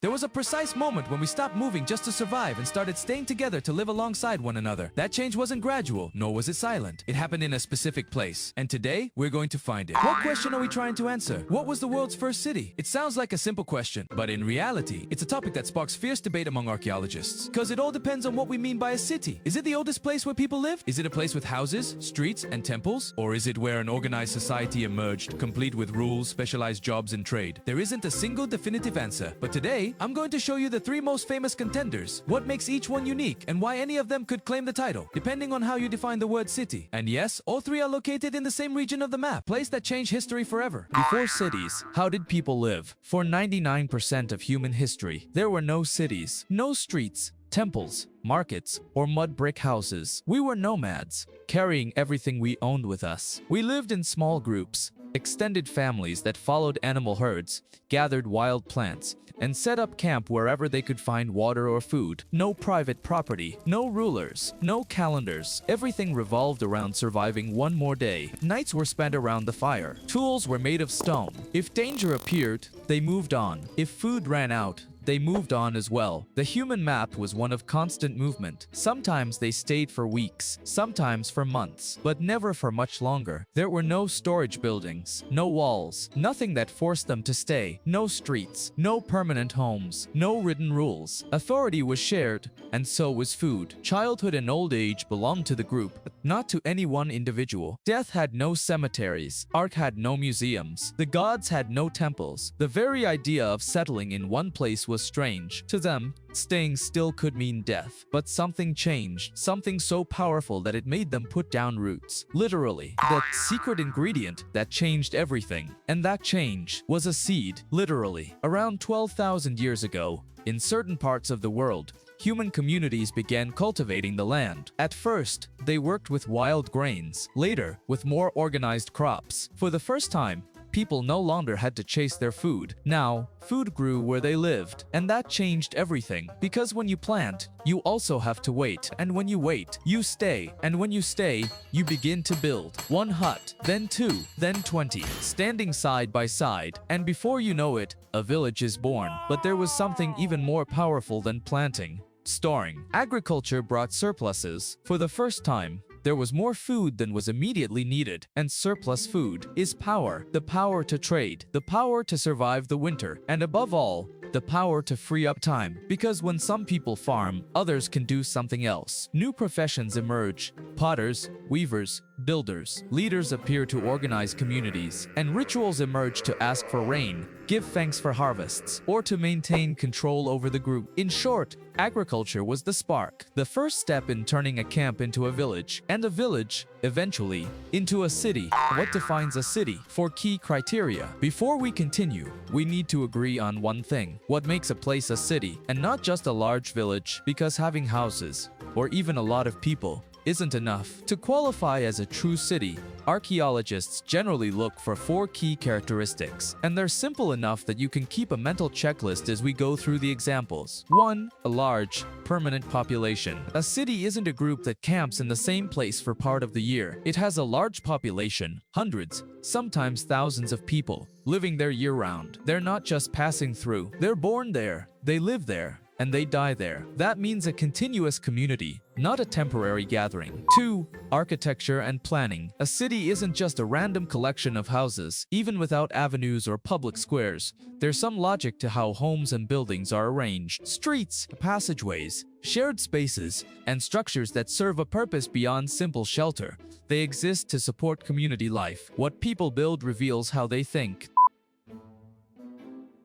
There was a precise moment when we stopped moving just to survive and started staying together to live alongside one another. That change wasn't gradual, nor was it silent. It happened in a specific place. And today, we're going to find it. What question are we trying to answer? What was the world's first city? It sounds like a simple question, but in reality, it's a topic that sparks fierce debate among archaeologists. Because it all depends on what we mean by a city. Is it the oldest place where people live? Is it a place with houses, streets, and temples? Or is it where an organized society emerged, complete with rules, specialized jobs, and trade? There isn't a single definitive answer, but today, I'm going to show you the three most famous contenders, what makes each one unique, and why any of them could claim the title, depending on how you define the word city. And yes, all three are located in the same region of the map, place that changed history forever. Before cities, how did people live? For 99% of human history, there were no cities, no streets, temples, markets, or mud brick houses. We were nomads, carrying everything we owned with us. We lived in small groups, extended families that followed animal herds, gathered wild plants, and set up camp wherever they could find water or food. No private property, no rulers, no calendars. Everything revolved around surviving one more day. Nights were spent around the fire. Tools were made of stone. If danger appeared, they moved on. If food ran out, they moved on as well. The human map was one of constant movement. Sometimes they stayed for weeks, sometimes for months, but never for much longer. There were no storage buildings, no walls, nothing that forced them to stay, no streets, no permanent homes, no written rules. Authority was shared, and so was food. Childhood and old age belonged to the group, not to any one individual. Death had no cemeteries. Art had no museums. The gods had no temples. The very idea of settling in one place was strange. To them, staying still could mean death. But something changed, something so powerful that it made them put down roots. Literally, the secret ingredient that changed everything. And that change was a seed, literally. Around 12,000 years ago, in certain parts of the world, human communities began cultivating the land. At first, they worked with wild grains. Later, with more organized crops. For the first time, people no longer had to chase their food. Now, food grew where they lived. And that changed everything. Because when you plant, you also have to wait. And when you wait, you stay. And when you stay, you begin to build. One hut, then 2, then 20, standing side by side. And before you know it, a village is born. But there was something even more powerful than planting. Storing. Agriculture brought surpluses. For the first time, there was more food than was immediately needed, and surplus food is power. The power to trade, the power to survive the winter, and above all, the power to free up time. Because when some people farm, others can do something else. New professions emerge: potters, weavers, builders. Leaders appear to organize communities, and rituals emerge to ask for rain, give thanks for harvests, or to maintain control over the group. In short, agriculture was the spark, the first step in turning a camp into a village, and a village, eventually, into a city. What defines a city? 4 key criteria. Before we continue, we need to agree on one thing. What makes a place a city, and not just a large village? Because having houses, or even a lot of people, isn't enough. To qualify as a true city, archaeologists generally look for 4 key characteristics, and they're simple enough that you can keep a mental checklist as we go through the examples. 1. A large, permanent population. A city isn't a group that camps in the same place for part of the year. It has a large population, hundreds, sometimes thousands of people, living there year-round. They're not just passing through. They're born there, they live there, and they die there. That means a continuous community, not a temporary gathering. 2. Architecture and planning. A city isn't just a random collection of houses. Even without avenues or public squares, there's some logic to how homes and buildings are arranged. Streets, passageways, shared spaces, and structures that serve a purpose beyond simple shelter. They exist to support community life. What people build reveals how they think.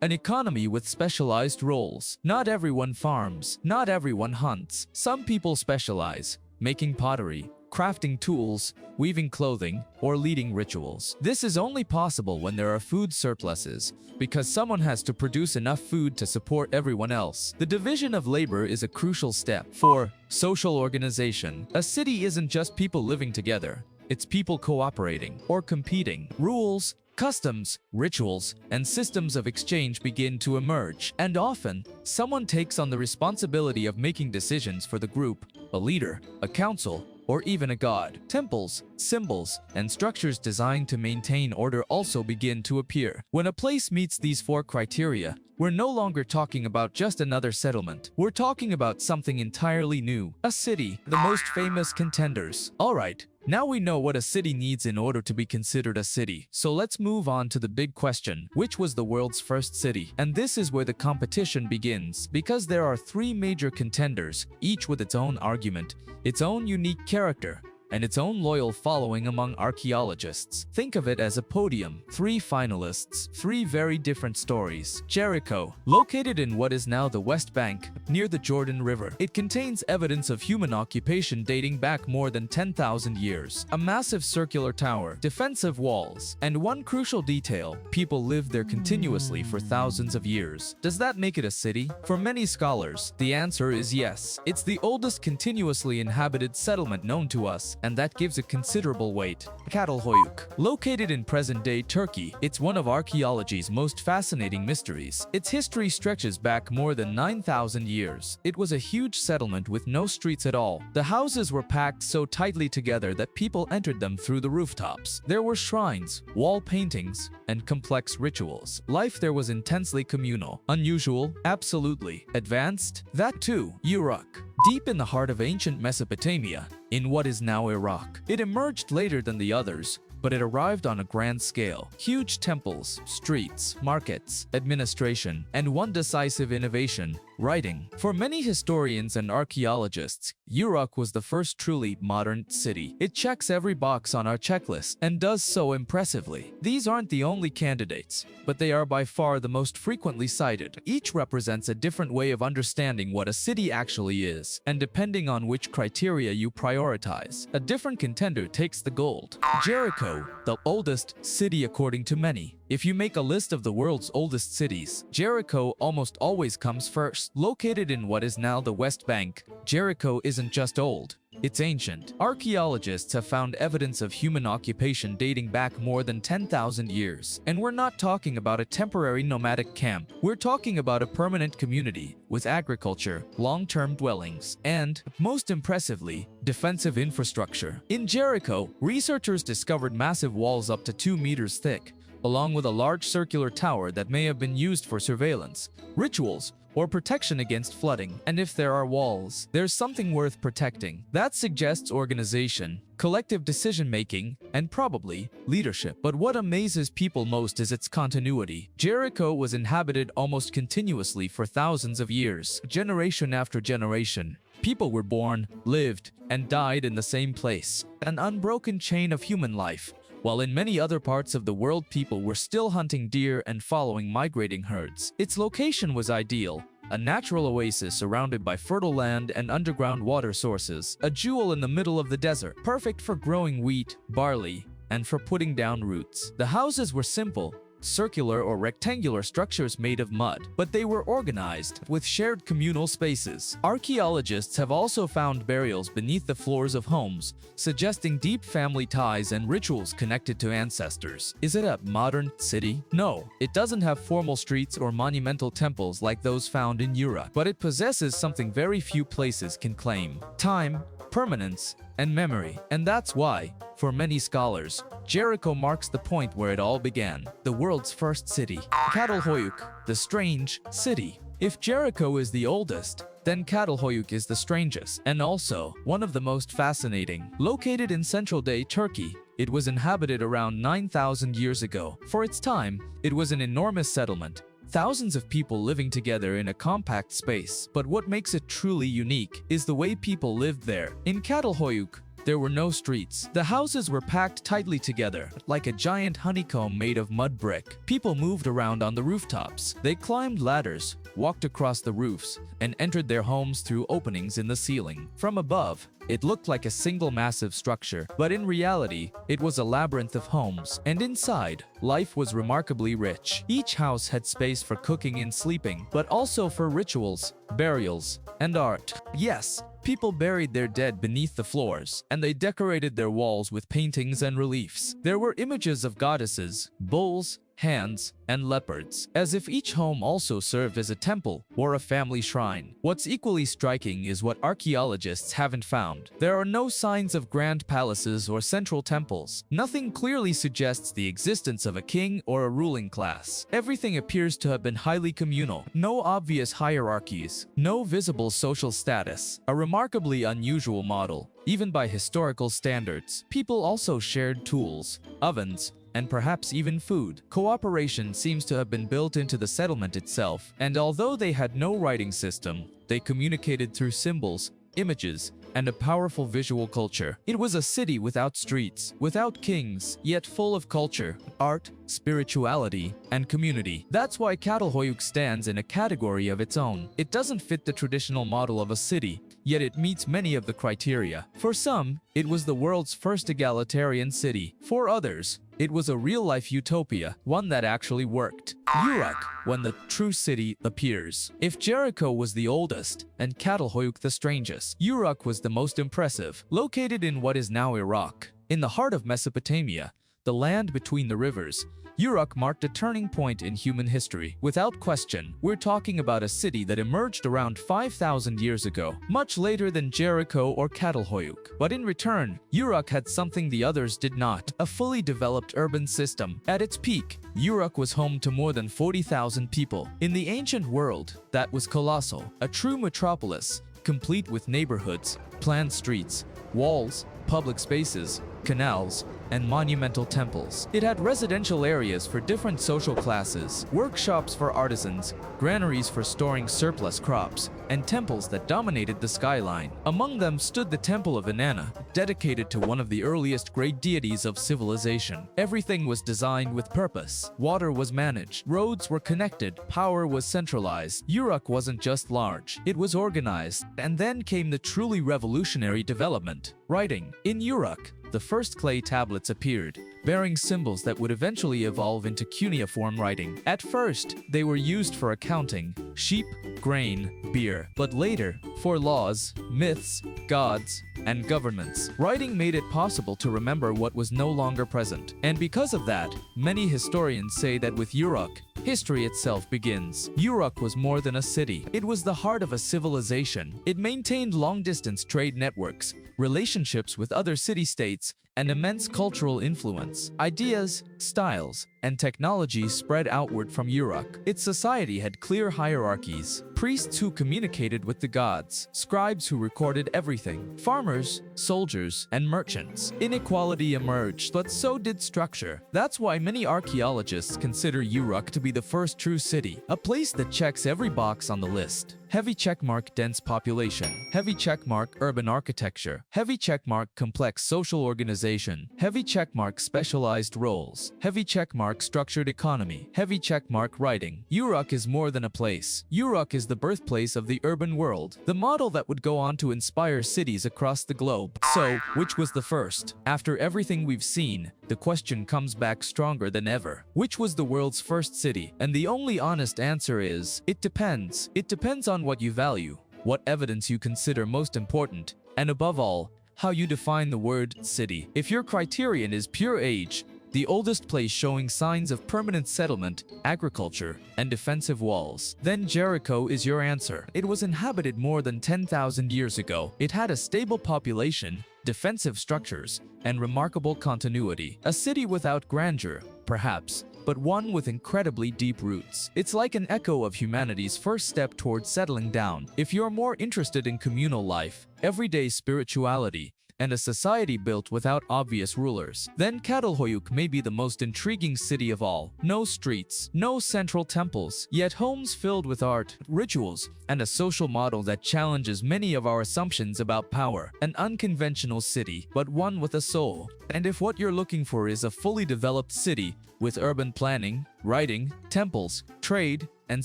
An economy with specialized roles. Not everyone farms, not everyone hunts. Some people specialize, making pottery, crafting tools, weaving clothing, or leading rituals. This is only possible when there are food surpluses, because someone has to produce enough food to support everyone else. The division of labor is a crucial step. 4. Social organization. A city isn't just people living together. It's people cooperating or competing. Rules, customs, rituals, and systems of exchange begin to emerge, and often, someone takes on the responsibility of making decisions for the group: a leader, a council, or even a god. Temples, symbols, and structures designed to maintain order also begin to appear. When a place meets these 4 criteria, we're no longer talking about just another settlement. We're talking about something entirely new. A city, the most famous contenders. Alright, now we know what a city needs in order to be considered a city. So let's move on to the big question, which was the world's first city? And this is where the competition begins, because there are three major contenders, each with its own argument, its own unique character, and its own loyal following among archaeologists. Think of it as a podium. Three finalists, three very different stories. Jericho, located in what is now the West Bank, near the Jordan River. It contains evidence of human occupation dating back more than 10,000 years. A massive circular tower, defensive walls, and one crucial detail, people lived there continuously for thousands of years. Does that make it a city? For many scholars, the answer is yes. It's the oldest continuously inhabited settlement known to us, and that gives it considerable weight. Çatalhöyük. Located in present-day Turkey, it's one of archaeology's most fascinating mysteries. Its history stretches back more than 9,000 years. It was a huge settlement with no streets at all. The houses were packed so tightly together that people entered them through the rooftops. There were shrines, wall paintings, and complex rituals. Life there was intensely communal. Unusual? Absolutely. Advanced? That too. Uruk. Deep in the heart of ancient Mesopotamia, in what is now Iraq. It emerged later than the others, but it arrived on a grand scale. Huge temples, streets, markets, administration, and one decisive innovation, writing. For many historians and archaeologists, Uruk was the first truly modern city. It checks every box on our checklist and does so impressively. These aren't the only candidates, but they are by far the most frequently cited. Each represents a different way of understanding what a city actually is, and depending on which criteria you prioritize, a different contender takes the gold. Jericho, the oldest city according to many. If you make a list of the world's oldest cities, Jericho almost always comes first. Located in what is now the West Bank, Jericho isn't just old, it's ancient. Archaeologists have found evidence of human occupation dating back more than 10,000 years. And we're not talking about a temporary nomadic camp. We're talking about a permanent community with agriculture, long-term dwellings, and, most impressively, defensive infrastructure. In Jericho, researchers discovered massive walls up to 2 meters thick, along with a large circular tower that may have been used for surveillance, rituals, or protection against flooding. And if there are walls, there's something worth protecting. That suggests organization, collective decision-making, and probably leadership. But what amazes people most is its continuity. Jericho was inhabited almost continuously for thousands of years, generation after generation. People were born, lived, and died in the same place, an unbroken chain of human life. While in many other parts of the world people were still hunting deer and following migrating herds. Its location was ideal, a natural oasis surrounded by fertile land and underground water sources, a jewel in the middle of the desert, perfect for growing wheat, barley, and for putting down roots. The houses were simple, circular or rectangular structures made of mud, but they were organized with shared communal spaces. Archaeologists have also found burials beneath the floors of homes, suggesting deep family ties and rituals connected to ancestors. Is it a modern city? No, it doesn't have formal streets or monumental temples like those found in Uruk, but it possesses something very few places can claim: time, permanence, and memory. And that's why, for many scholars, Jericho marks the point where it all began, the world's first city. Çatalhöyük, the strange city. If Jericho is the oldest, then Çatalhöyük is the strangest, and also one of the most fascinating. Located in central-day Turkey, it was inhabited around 9,000 years ago. For its time, it was an enormous settlement, thousands of people living together in a compact space. But what makes it truly unique is the way people lived there. In Çatalhöyük, there were no streets. The houses were packed tightly together, like a giant honeycomb made of mud brick. People moved around on the rooftops. They climbed ladders, walked across the roofs, and entered their homes through openings in the ceiling. From above, it looked like a single massive structure, but in reality, it was a labyrinth of homes. And inside, life was remarkably rich. Each house had space for cooking and sleeping, but also for rituals, burials, and art. Yes, people buried their dead beneath the floors, and they decorated their walls with paintings and reliefs. There were images of goddesses, bulls, hands, and leopards, as if each home also served as a temple or a family shrine. What's equally striking is what archaeologists haven't found. There are no signs of grand palaces or central temples. Nothing clearly suggests the existence of a king or a ruling class. Everything appears to have been highly communal. No obvious hierarchies, no visible social status. A remarkably unusual model, even by historical standards. People also shared tools, ovens, and perhaps even food. Cooperation seems to have been built into the settlement itself, and although they had no writing system, they communicated through symbols, images, and a powerful visual culture. It was a city without streets, without kings, yet full of culture, art, spirituality, and community. That's why Çatalhöyük stands in a category of its own. It doesn't fit the traditional model of a city, yet it meets many of the criteria. For some, it was the world's first egalitarian city. For others, it was a real-life utopia, one that actually worked. Uruk, when the true city appears. If Jericho was the oldest and Çatalhöyük the strangest, Uruk was the most impressive. Located in what is now Iraq, in the heart of Mesopotamia, the land between the rivers, Uruk marked a turning point in human history. Without question, we're talking about a city that emerged around 5,000 years ago, much later than Jericho or Çatalhöyük. But in return, Uruk had something the others did not: a fully developed urban system. At its peak, Uruk was home to more than 40,000 people. In the ancient world, that was colossal, a true metropolis, complete with neighborhoods, planned streets, walls, public spaces, canals, and monumental temples. It had residential areas for different social classes, workshops for artisans, granaries for storing surplus crops, and temples that dominated the skyline. Among them stood the Temple of Inanna, dedicated to one of the earliest great deities of civilization. Everything was designed with purpose. Water was managed, roads were connected, power was centralized. Uruk wasn't just large, it was organized. And then came the truly revolutionary development: writing. In Uruk, the first clay tablets appeared, bearing symbols that would eventually evolve into cuneiform writing. At first, they were used for accounting, sheep, grain, beer, but later, for laws, myths, gods, and governments. Writing made it possible to remember what was no longer present. And because of that, many historians say that with Uruk, history itself begins. Uruk was more than a city. It was the heart of a civilization. It maintained long-distance trade networks, relationships with other city-states, and immense cultural influence. Ideas, styles, and technology spread outward from Uruk. Its society had clear hierarchies: priests who communicated with the gods, scribes who recorded everything, farmers, soldiers, and merchants. Inequality emerged, but so did structure. That's why many archaeologists consider Uruk to be the first true city, a place that checks every box on the list. Heavy checkmark dense population, heavy checkmark urban architecture, heavy checkmark complex social organization, heavy checkmark specialized roles, heavy checkmark structured economy, heavy checkmark writing. Uruk is more than a place. Uruk is the birthplace of the urban world, the model that would go on to inspire cities across the globe. So, which was the first? After everything we've seen, the question comes back stronger than ever. Which was the world's first city? And the only honest answer is, it depends. It depends on what you value, what evidence you consider most important, and above all, how you define the word city. If your criterion is pure age, the oldest place showing signs of permanent settlement, agriculture, and defensive walls, then Jericho is your answer. It was inhabited more than 10,000 years ago. It had a stable population, defensive structures, and remarkable continuity. A city without grandeur, perhaps, but one with incredibly deep roots. It's like an echo of humanity's first step towards settling down. If you're more interested in communal life, everyday spirituality, and a society built without obvious rulers, then Çatalhöyük may be the most intriguing city of all. No streets, no central temples, yet homes filled with art, rituals, and a social model that challenges many of our assumptions about power. An unconventional city, but one with a soul. And if what you're looking for is a fully developed city with urban planning, writing, temples, trade, and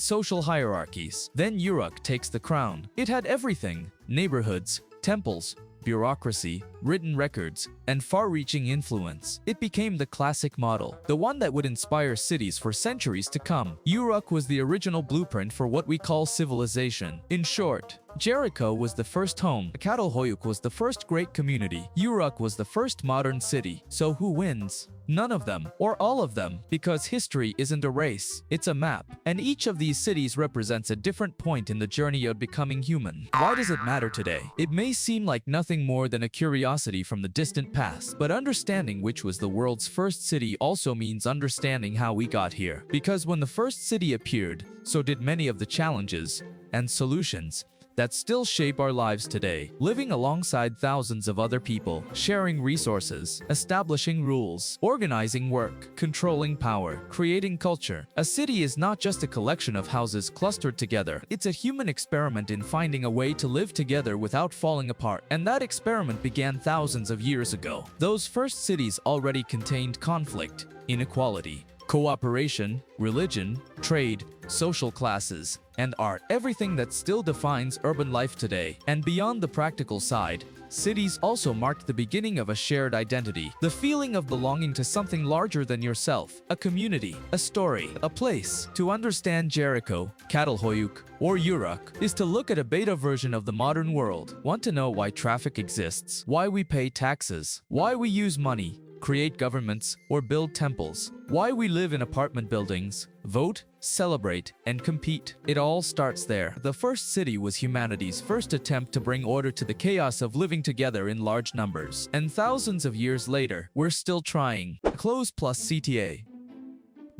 social hierarchies, then Uruk takes the crown. It had everything: neighborhoods, temples, bureaucracy, written records, and far-reaching influence. It became the classic model, the one that would inspire cities for centuries to come. Uruk was the original blueprint for what we call civilization. In short, Jericho was the first home, Çatalhöyük was the first great community, Uruk was the first modern city. So who wins? None of them, or all of them, because history isn't a race, it's a map, and each of these cities represents a different point in the journey of becoming human. Why does it matter today? It may seem like nothing more than a curiosity from the distant past, but understanding which was the world's first city also means understanding how we got here. Because when the first city appeared, so did many of the challenges and solutions that still shape our lives today, living alongside thousands of other people, sharing resources, establishing rules, organizing work, controlling power, creating culture. A city is not just a collection of houses clustered together. It's a human experiment in finding a way to live together without falling apart. And that experiment began thousands of years ago. Those first cities already contained conflict, inequality, cooperation, religion, trade, social classes, and art, everything that still defines urban life today. And beyond the practical side, cities also marked the beginning of a shared identity, the feeling of belonging to something larger than yourself, a community, a story, a place. To understand Jericho, Çatalhöyük, or Uruk is to look at a beta version of the modern world. Want to know why traffic exists, why we pay taxes, why we use money, create governments, or build temples, why we live in apartment buildings, vote, celebrate, and compete. It all starts there. The first city was humanity's first attempt to bring order to the chaos of living together in large numbers. And thousands of years later, we're still trying. Close plus CTA.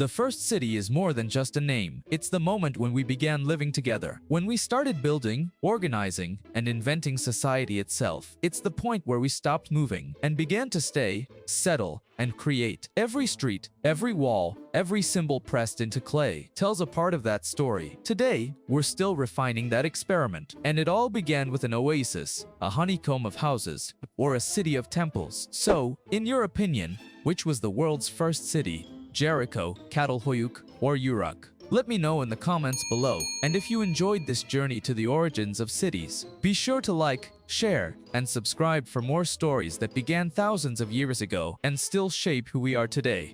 The first city is more than just a name. It's the moment when we began living together. When we started building, organizing, and inventing society itself. It's the point where we stopped moving and began to stay, settle, and create. Every street, every wall, every symbol pressed into clay tells a part of that story. Today, we're still refining that experiment. And it all began with an oasis, a honeycomb of houses, or a city of temples. So, in your opinion, which was the world's first city? Jericho, Çatalhöyük, or Uruk? Let me know in the comments below. And if you enjoyed this journey to the origins of cities, be sure to like, share, and subscribe for more stories that began thousands of years ago and still shape who we are today.